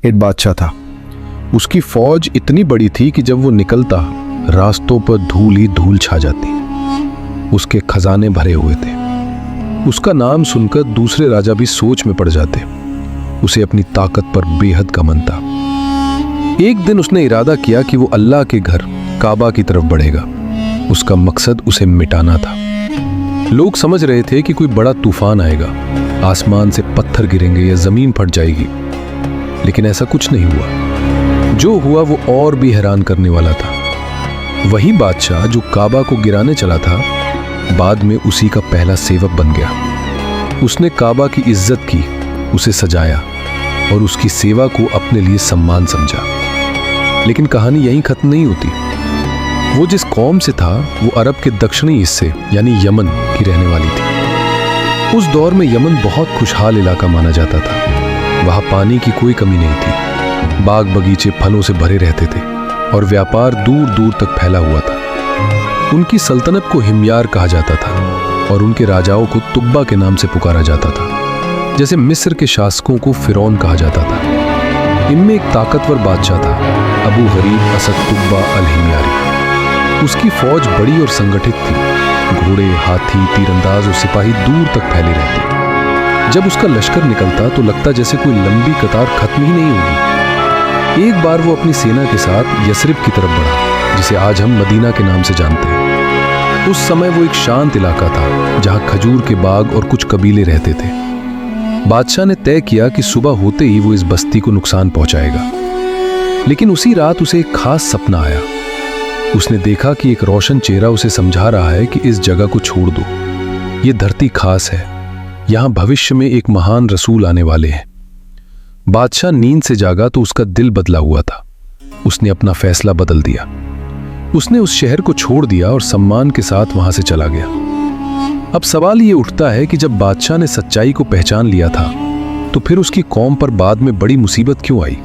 एक बादशाह था। उसकी फौज इतनी बड़ी थी कि जब वो निकलता रास्तों पर धूल ही धूल छा जाती। उसके खजाने भरे हुए थे। उसका नाम सुनकर दूसरे राजा भी सोच में पड़ जाते। उसे अपनी ताकत पर बेहद घमंड था। एक दिन उसने इरादा किया कि वो अल्लाह के घर काबा की तरफ बढ़ेगा। उसका मकसद उसे मिटाना था। लोग समझ रहे थे कि कोई बड़ा तूफान आएगा, आसमान से पत्थर गिरेंगे या जमीन फट जाएगी, लेकिन ऐसा कुछ नहीं हुआ। जो हुआ वो और भी हैरान करने वाला था। वही बादशाह जो काबा को गिराने चला था, बाद में उसी का पहला सेवक बन गया। उसने काबा की इज्जत की, उसे सजाया और उसकी सेवा को अपने लिए सम्मान समझा। लेकिन कहानी यहीं खत्म नहीं होती। वो जिस कौम से था वो अरब के दक्षिणी हिस्से यानी यमन की रहने वाली थी। उस दौर में यमन बहुत खुशहाल इलाका माना जाता था। वहां पानी की कोई कमी नहीं थी। बाग बगीचे फलों से भरे रहते थे और व्यापार दूर दूर तक फैला हुआ था। उनकी सल्तनत को हिमयार कहा जाता था और उनके राजाओं को तुब्बा के नाम से पुकारा जाता था, जैसे मिस्र के शासकों को फिरौन कहा जाता था। इनमें एक ताकतवर बादशाह था, अबू गरीब असद तुब्बा अल हिमयारी। उसकी फौज बड़ी और संगठित थी। घोड़े, हाथी, तीरंदाज और सिपाही दूर तक फैले रहते। जब उसका लश्कर निकलता तो लगता जैसे कोई लंबी कतार खत्म ही नहीं होगी। एक बार वो अपनी सेना के साथ यसरिब की तरफ बढ़ा, जिसे आज हम मदीना के नाम से जानते हैं। उस समय वो एक शांत इलाका था जहां खजूर के बाग और कुछ कबीले रहते थे। बादशाह ने तय किया कि सुबह होते ही वो इस बस्ती को नुकसान पहुंचाएगा। लेकिन उसी रात उसे एक खास सपना आया। उसने देखा कि एक रोशन चेहरा उसे समझा रहा है कि इस जगह को छोड़ दो। ये धरती खास है, यहां भविष्य में एक महान रसूल आने वाले हैं। बादशाह नींद से जागा तो उसका दिल बदला हुआ था। उसने अपना फैसला बदल दिया। उसने उस शहर को छोड़ दिया और सम्मान के साथ वहां से चला गया। अब सवाल ये उठता है कि जब बादशाह ने सच्चाई को पहचान लिया था तो फिर उसकी कौम पर बाद में बड़ी मुसीबत क्यों आई?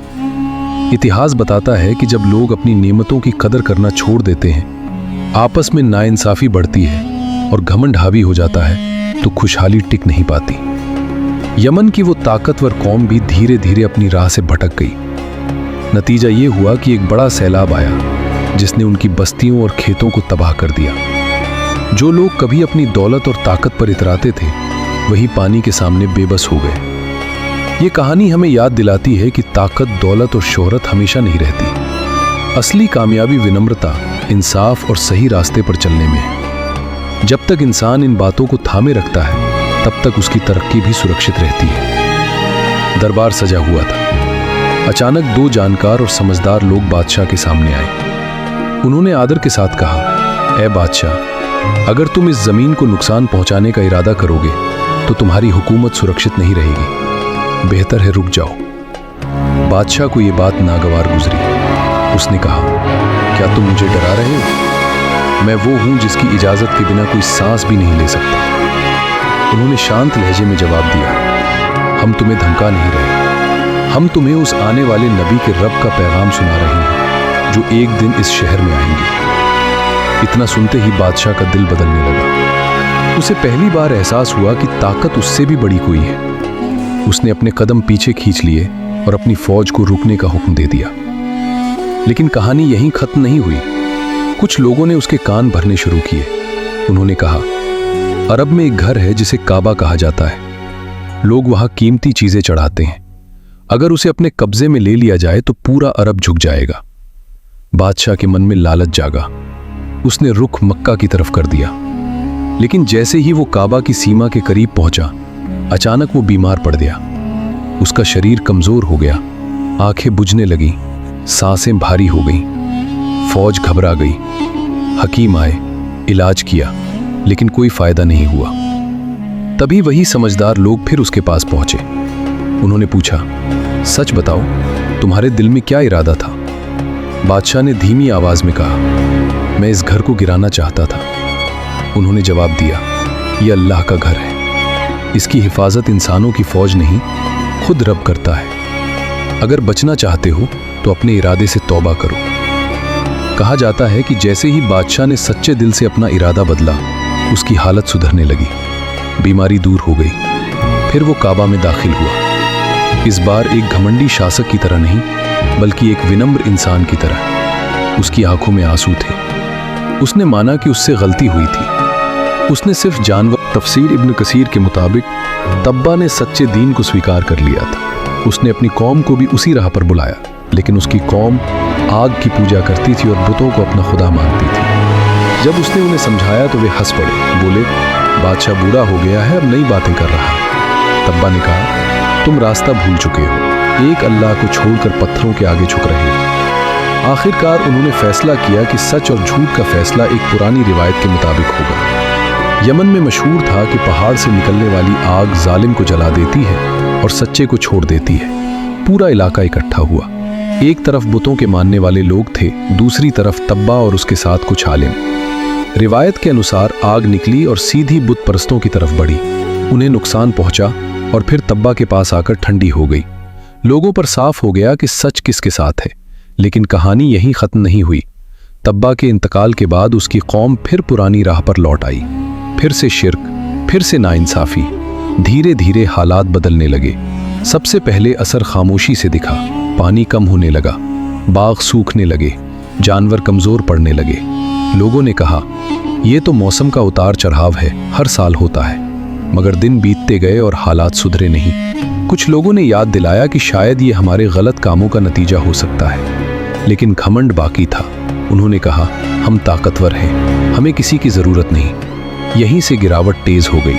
इतिहास बताता है कि जब लोग अपनी नेमतों की कदर करना छोड़ देते हैं, आपस में नाइंसाफी बढ़ती है और घमंड हावी हो जाता है, तो खुशहाली टिक नहीं पाती। यमन की वो ताकतवर कौम भी धीरे धीरे अपनी राह से भटक गई। नतीजा ये हुआ कि एक बड़ा सैलाब आया जिसने उनकी बस्तियों और खेतों को तबाह कर दिया। जो लोग कभी अपनी दौलत और ताकत पर इतराते थे, वही पानी के सामने बेबस हो गए। ये कहानी हमें याद दिलाती है कि ताकत, दौलत और शोहरत हमेशा नहीं रहती। असली कामयाबी विनम्रता, इंसाफ और सही रास्ते पर चलने में है। जब तक इंसान इन बातों को थामे रखता है, तब तक उसकी तरक्की भी सुरक्षित रहती है। दरबार सजा हुआ था। अचानक दो जानकार और समझदार लोग बादशाह के सामने आए। उन्होंने आदर के साथ कहा, ऐ बादशाह, अगर तुम इस जमीन को नुकसान पहुंचाने का इरादा करोगे तो तुम्हारी हुकूमत सुरक्षित नहीं रहेगी। बेहतर है रुक जाओ। बादशाह को यह बात नागवार गुजरी। उसने कहा, क्या तुम मुझे डरा रहे हो? मैं वो हूं जिसकी इजाजत के बिना कोई सांस भी नहीं ले सकता। उन्होंने शांत लहजे में जवाब दिया, हम तुम्हें धमका नहीं रहे। हम तुम्हें उस आने वाले नबी के रब का पैगाम सुना रहे हैं जो एक दिन इस शहर में आएंगे। इतना सुनते ही बादशाह का दिल बदलने लगा। उसे पहली बार एहसास हुआ कि ताकत उससे भी बड़ी कोई है। उसने अपने कदम पीछे खींच लिए और अपनी फौज को रुकने का हुक्म दे दिया। लेकिन कहानी यहीं खत्म नहीं हुई। कुछ लोगों ने उसके कान भरने शुरू किए। उन्होंने कहा, अरब में एक घर है जिसे काबा कहा जाता है। लोग वहां कीमती चीजें चढ़ाते हैं। अगर उसे अपने कब्जे में ले लिया जाए तो पूरा अरब झुक जाएगा। बादशाह के मन में लालच जागा। उसने रुख मक्का की तरफ कर दिया। लेकिन जैसे ही वो काबा की सीमा के करीब पहुंचा, अचानक वो बीमार पड़ गया। उसका शरीर कमजोर हो गया, आंखें बुझने लगीं, सांसें भारी हो गईं। फौज घबरा गई। हकीम आए, इलाज किया, लेकिन कोई फायदा नहीं हुआ। तभी वही समझदार लोग फिर उसके पास पहुंचे। उन्होंने पूछा, सच बताओ, तुम्हारे दिल में क्या इरादा था? बादशाह ने धीमी आवाज में कहा, मैं इस घर को गिराना चाहता था। उन्होंने जवाब दिया, यह अल्लाह का घर है। इसकी हिफाजत इंसानों की फौज नहीं, खुद रब करता है। अगर बचना चाहते हो तो अपने इरादे से तौबा करो। कहा जाता है कि जैसे ही बादशाह ने सच्चे दिल से अपना इरादा बदला, उसकी हालत सुधरने लगी। बीमारी दूर हो गई। फिर वो काबा में दाखिल हुआ। इस बार एक घमंडी शासक की तरह नहीं, बल्कि एक विनम्र इंसान की तरह। उसकी आंखों में आंसू थे। उसने माना कि उससे गलती हुई थी। उसने सिर्फ जानवर। तफसीर इब्न कसीर के मुताबिक तब्बा ने सच्चे दीन को स्वीकार कर लिया था। उसने अपनी कौम को भी उसी राह पर बुलाया, लेकिन उसकी कौम आग की पूजा करती थी और बुतों को अपना खुदा मानती थी। जब उसने उन्हें समझाया तो वे हंस पड़े, बोले, बादशाह बूढ़ा हो गया है, अब नई बातें कर रहा है। तब्बा ने कहा, तुम रास्ता भूल चुके हो, एक अल्लाह को छोड़कर पत्थरों के आगे झुक रहे हो। आखिरकार उन्होंने फैसला किया कि सच और झूठ का फैसला एक पुरानी रिवायत के मुताबिक होगा। यमन में मशहूर था कि पहाड़ से निकलने वाली आग जालिम को जला देती है और सच्चे को छोड़ देती है। पूरा इलाका इकट्ठा हुआ। एक तरफ बुतों के मानने वाले लोग थे, दूसरी तरफ तब्बा और उसके साथ कुछ आलिम। रिवायत के अनुसार आग निकली और सीधी बुत परस्तों की तरफ बढ़ी। उन्हें नुकसान पहुंचा और फिर तब्बा के पास आकर ठंडी हो गई। लोगों पर साफ हो गया कि सच किसके साथ है। लेकिन कहानी यहीं खत्म नहीं हुई। तब्बा के इंतकाल के बाद उसकी कौम फिर पुरानी राह पर लौट आई। फिर से शिर्क, फिर से नाइंसाफी। धीरे धीरे हालात बदलने लगे। सबसे पहले असर खामोशी से दिखा। पानी कम होने लगा, बाग सूखने लगे, जानवर कमजोर पड़ने लगे। लोगों ने कहा, यह तो मौसम का उतार चढ़ाव है, हर साल होता है। मगर दिन बीतते गए और हालात सुधरे नहीं। कुछ लोगों ने याद दिलाया कि शायद ये हमारे गलत कामों का नतीजा हो सकता है, लेकिन घमंड बाकी था। उन्होंने कहा, हम ताकतवर हैं, हमें किसी की जरूरत नहीं। यहीं से गिरावट तेज हो गई।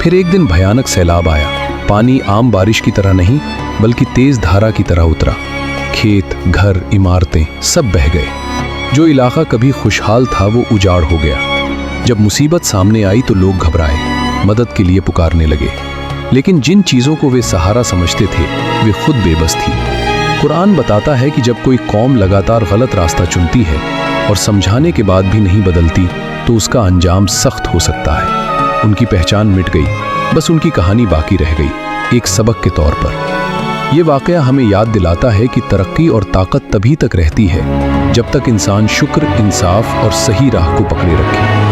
फिर एक दिन भयानक सैलाब आया। पानी आम बारिश की तरह नहीं, बल्कि तेज धारा की तरह उतरा। खेत, घर, इमारतें सब बह गए। जो इलाका कभी खुशहाल था वो उजाड़ हो गया। जब मुसीबत सामने आई तो लोग घबराए, मदद के लिए पुकारने लगे। लेकिन जिन चीजों को वे सहारा समझते थे वे खुद बेबस थी। कुरान बताता है कि जब कोई कौम लगातार गलत रास्ता चुनती है और समझाने के बाद भी नहीं बदलती तो उसका अंजाम सख्त हो सकता है। उनकी पहचान मिट गई, बस उनकी कहानी बाकी रह गई, एक सबक के तौर पर। यह वाकया हमें याद दिलाता है कि तरक्की और ताकत तभी तक रहती है जब तक इंसान शुक्र, इंसाफ और सही राह को पकड़े रखे।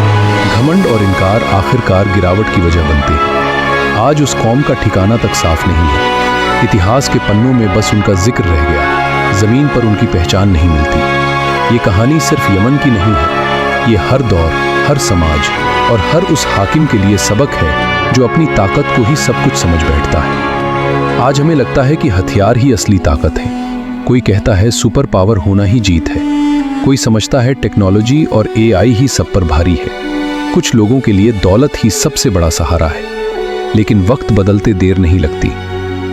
घमंड और इनकार आखिरकार गिरावट की वजह बनते हैं। आज उस कौम का ठिकाना तक साफ नहीं है। इतिहास के पन्नों में बस उनका जिक्र रह गया, जमीन पर उनकी पहचान नहीं मिलती। ये कहानी सिर्फ यमन की नहीं है, ये हर दौर, हर समाज और हर उस हाकिम के लिए सबक है जो अपनी ताकत को ही सब कुछ समझ बैठता है। आज हमें लगता है कि हथियार ही असली ताकत है। कोई कहता है सुपर पावर होना ही जीत है। कोई समझता है टेक्नोलॉजी और एआई ही सब पर भारी है। कुछ लोगों के लिए दौलत ही सबसे बड़ा सहारा है। लेकिन वक्त बदलते देर नहीं लगती।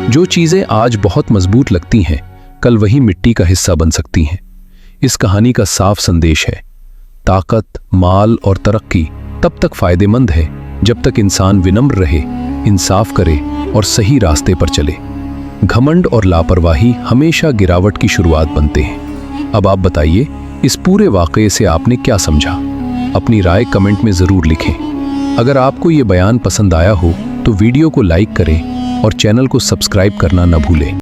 जो चीजें आज बहुत मजबूत लगती हैं, कल वही मिट्टी का हिस्सा बन सकती हैं। इस कहानी का साफ संदेश है, ताकत, माल और तरक्की तब तक फायदेमंद है जब तक इंसान विनम्र रहे, इंसाफ करे और सही रास्ते पर चले। घमंड और लापरवाही हमेशा गिरावट की शुरुआत बनते हैं। अब आप बताइए, इस पूरे वाकये से आपने क्या समझा? अपनी राय कमेंट में जरूर लिखें। अगर आपको ये बयान पसंद आया हो तो वीडियो को लाइक करें और चैनल को सब्सक्राइब करना न भूलें।